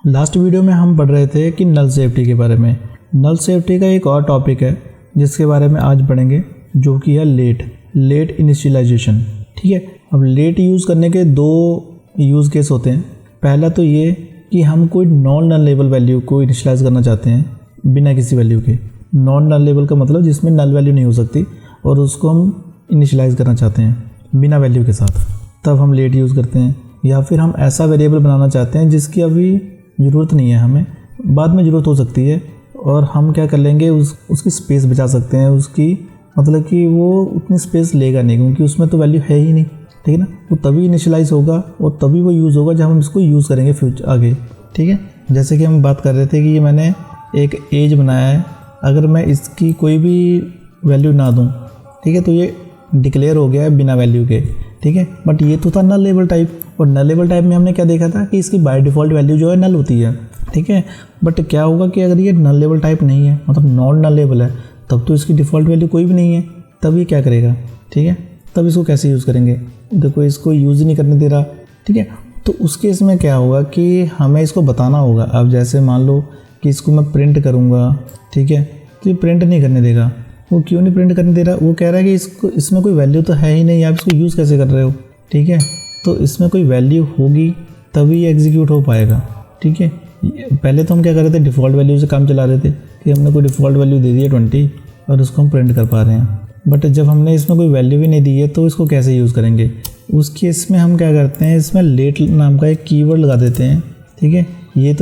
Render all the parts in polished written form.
Last video में हम पढ़ रहे थे कि नल सेफ्टी के बारे में। नल सेफ्टी का एक और टॉपिक है जिसके बारे में आज पढ़ेंगे, जो कि है लेट इनिशियलाइजेशन। ठीक है, अब लेट यूज़ करने के दो यूज़ केस होते हैं। पहला तो ये कि हम कोई नॉन नलेबल वैल्यू को इनिशियलाइज करना चाहते हैं बिना किसी वैल्यू के। नॉन नलेबल का मतलब जिसमें नल वैल्यू नहीं हो सकती, और उसको हम इनिशियलाइज करना चाहते हैं बिना वैल्यू के साथ, तब हम लेट यूज़ करते हैं। या फिर हम ऐसा वेरिएबल बनाना चाहते हैं जिसकी अभी ज़रूरत नहीं है, हमें बाद में ज़रूरत हो सकती है, और हम क्या कर लेंगे, उसकी स्पेस बचा सकते हैं। उसकी मतलब कि वो उतनी स्पेस लेगा नहीं, क्योंकि उसमें तो वैल्यू है ही नहीं। ठीक है ना, वो तभी इनिशियलाइज होगा और तभी वो यूज़ होगा जब हम इसको यूज़ करेंगे फ्यूचर आगे। ठीक है, जैसे कि हम बात कर रहे थे कि मैंने एक एज बनाया है, अगर मैं इसकी कोई भी वैल्यू ना दूँ, ठीक है, तो ये डिक्लेयर हो गया है बिना वैल्यू के। ठीक है, बट ये तो था नलेबल टाइप, और नलेबल टाइप में हमने क्या देखा था कि इसकी बाय डिफ़ॉल्ट वैल्यू जो है नल होती है। ठीक है, बट क्या होगा कि अगर ये नलेबल टाइप नहीं है, मतलब नॉन नलेबल है, तब तो इसकी डिफ़ॉल्ट वैल्यू कोई भी नहीं है, तब ये क्या करेगा। ठीक है, तब इसको कैसे यूज़ करेंगे, देखो इसको यूज़ ही नहीं करने दे रहा। ठीक है, तो उस केस में क्या होगा कि हमें इसको बताना होगा। अब जैसे मान लो कि इसको मैं प्रिंट करूँगा, ठीक है, तो ये प्रिंट नहीं करने देगा। वो क्यों नहीं प्रिंट करने दे रहा, वो कह रहा है कि इसमें कोई वैल्यू तो है ही नहीं, आप इसको यूज़ कैसे कर रहे हो। ठीक है, तो इसमें कोई वैल्यू होगी तभी ये एग्जीक्यूट हो पाएगा। ठीक है, पहले तो हम क्या कर रहे थे, डिफ़ॉल्ट वैल्यू से काम चला रहे थे कि हमने कोई डिफ़ॉल्ट वैल्यू दे दी है 20, और उसको हम प्रिंट कर पा रहे हैं। बट जब हमने इसमें कोई वैल्यू भी नहीं दी है तो इसको कैसे यूज़ करेंगे। उस केस में हम क्या करते हैं, इसमें लेट नाम का एक कीवर्ड लगा देते हैं। ठीक है, ये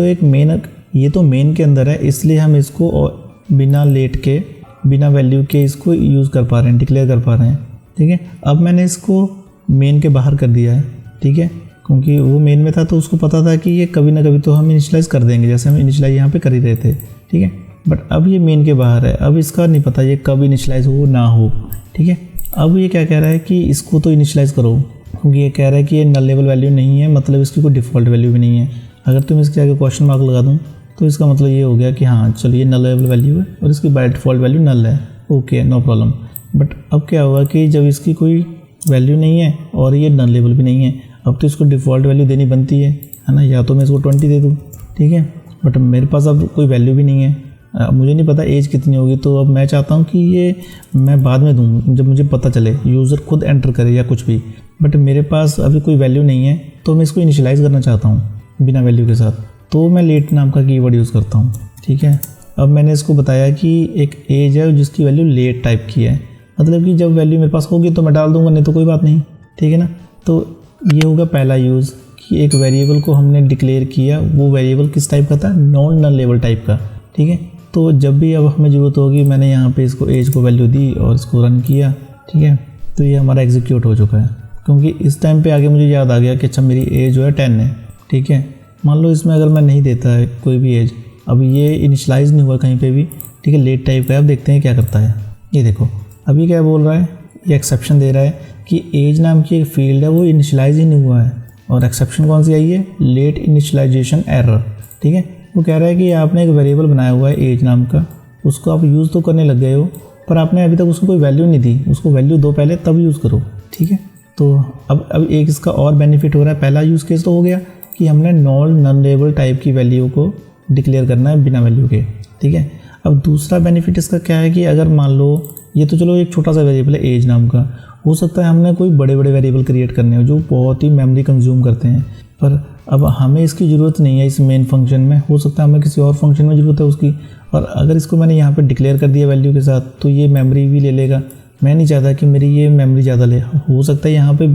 तो मेन के अंदर है, इसलिए हम इसको बिना लेट के, बिना वैल्यू के इसको यूज़ कर पा रहे हैं, डिक्लेयर कर पा रहे हैं। ठीक है, अब मैंने इसको मेन के बाहर कर दिया है। ठीक है, क्योंकि वो मेन में था तो उसको पता था कि ये कभी ना कभी तो हम इनिशियलाइज़ कर देंगे, जैसे हम इनिशियलाइज़ यहाँ पे कर ही रहे थे। ठीक है, बट अब ये मेन के बाहर है, अब इसका नहीं पता ये कब इनिशियलाइज़ हो ना हो। ठीक है, अब ये क्या कह रहा है कि इसको तो इनिशियलाइज़ करो, क्योंकि ये कह रहा है कि ये नलेबल वैल्यू नहीं है, मतलब इसकी कोई डिफ़ॉल्ट वैल्यू भी नहीं है। अगर तुम इसके आगे क्वेश्चन मार्क लगा दूँ तो इसका मतलब ये हो गया कि हाँ चलो ये नलेबल वैल्यू है और इसकी बाय डिफ़ॉल्ट वैल्यू नल है। Okay, no problem. बट अब क्या होगा कि जब इसकी कोई वैल्यू नहीं है और ये नलेबल भी नहीं है, अब तो इसको डिफ़ॉल्ट वैल्यू देनी बनती है ना, या तो मैं इसको 20 दे दूँ। ठीक है, बट मेरे पास अब कोई वैल्यू भी नहीं है, अब मुझे नहीं पता एज कितनी होगी, तो अब मैं चाहता हूँ कि ये मैं बाद में दूँ जब मुझे पता चले, यूज़र खुद एंटर करे या कुछ भी। बट मेरे पास अभी कोई वैल्यू नहीं है, तो मैं इसको इनिशियलाइज़ करना चाहता हूँ बिना वैल्यू के साथ, तो मैं लेट नाम का कीवर्ड यूज़ करता हूँ। ठीक है, अब मैंने इसको बताया कि एक एज है जिसकी वैल्यू लेट टाइप की है, मतलब कि जब वैल्यू मेरे पास होगी तो मैं डाल दूँगा, नहीं तो कोई बात नहीं। ठीक है ना, तो ये होगा पहला यूज़ कि एक वेरिएबल को हमने डिक्लेयर किया, वो वेरिएबल किस टाइप का था, नॉन नलेबल टाइप का। ठीक है, तो जब भी अब हमें ज़रूरत होगी, मैंने यहाँ पे इसको एज को वैल्यू दी और इसको रन किया। ठीक है, तो ये हमारा एग्जीक्यूट हो चुका है, क्योंकि इस टाइम पे आगे मुझे याद आ गया कि अच्छा मेरी एज जो है 10 है। ठीक है, मान लो इसमें अगर मैं नहीं देता है कोई भी एज, अब ये इनिशियलाइज़ नहीं हुआ कहीं पे भी। ठीक है, लेट टाइप का है। अब देखते हैं क्या करता है। ये देखो अभी क्या बोल रहा है, ये एक्सेप्शन दे रहा है कि एज नाम की एक फील्ड है वो इनिशियलाइज ही नहीं हुआ है, और एक्सेप्शन कौन सी आई है, लेट इनिशियलाइजेशन एरर। ठीक है, वो कह रहा है कि आपने एक वेरिएबल बनाया हुआ है एज नाम का, उसको आप यूज़ तो करने लग गए हो, पर आपने अभी तक उसको कोई वैल्यू नहीं दी, उसको वैल्यू दो पहले तब यूज़ करो। ठीक है, तो अब एक इसका और बेनिफिट हो रहा है। पहला यूज़ केस तो हो गया कि हमने नॉन नलेबल टाइप की वैल्यू को डिक्लेयर करना है बिना वैल्यू के। ठीक है, अब दूसरा बेनिफिट इसका क्या है कि अगर मान लो ये तो चलो एक छोटा सा वेरिएबल है एज नाम का, हो सकता है हमने कोई बड़े बड़े वेरिएबल क्रिएट करने हो जो बहुत ही मेमोरी कंज्यूम करते हैं, पर अब हमें इसकी ज़रूरत नहीं है इस मेन फंक्शन में, हो सकता है हमें किसी और फंक्शन में ज़रूरत है उसकी, और अगर इसको मैंने यहाँ पे डिक्लेयर कर दिया वैल्यू के साथ तो ये मेमोरी भी ले लेगा। मैं नहीं चाहता कि मेरी ये मेमोरी ज़्यादा ले, हो सकता है यहाँ पे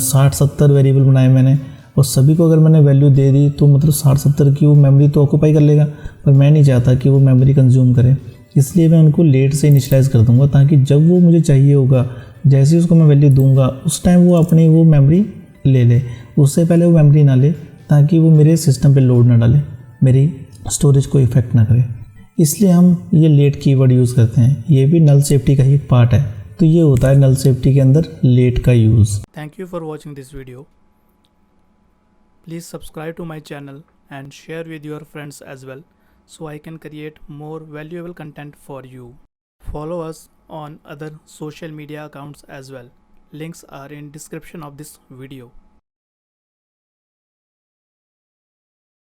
60-70 वेरिएबल बनाए मैंने, और सभी को अगर मैंने वैल्यू दे दी तो मतलब 60-70 की वो मेमोरी तो ऑक्यूपाई कर लेगा, पर मैं नहीं चाहता कि वो मेमोरी कंज्यूम करे, इसलिए मैं उनको लेट से इनिशियलाइज़ कर दूंगा, ताकि जब वो मुझे चाहिए होगा, जैसे ही उसको मैं वैल्यू दूंगा उस टाइम वो अपनी वो मेमोरी ले ले, उससे पहले वो मेमोरी ना ले, ताकि वो मेरे सिस्टम पे लोड ना डाले, मेरी स्टोरेज को इफेक्ट ना करे। इसलिए हम ये लेट कीवर्ड यूज़ करते हैं, ये भी नल सेफ्टी का ही एक पार्ट है। तो ये होता है नल सेफ्टी के अंदर लेट का use. Thank you for watching this video. Please subscribe to my channel and share with your friends as well, so I can create more valuable content for you. Follow us on other social media accounts as well. Links are in description of this video.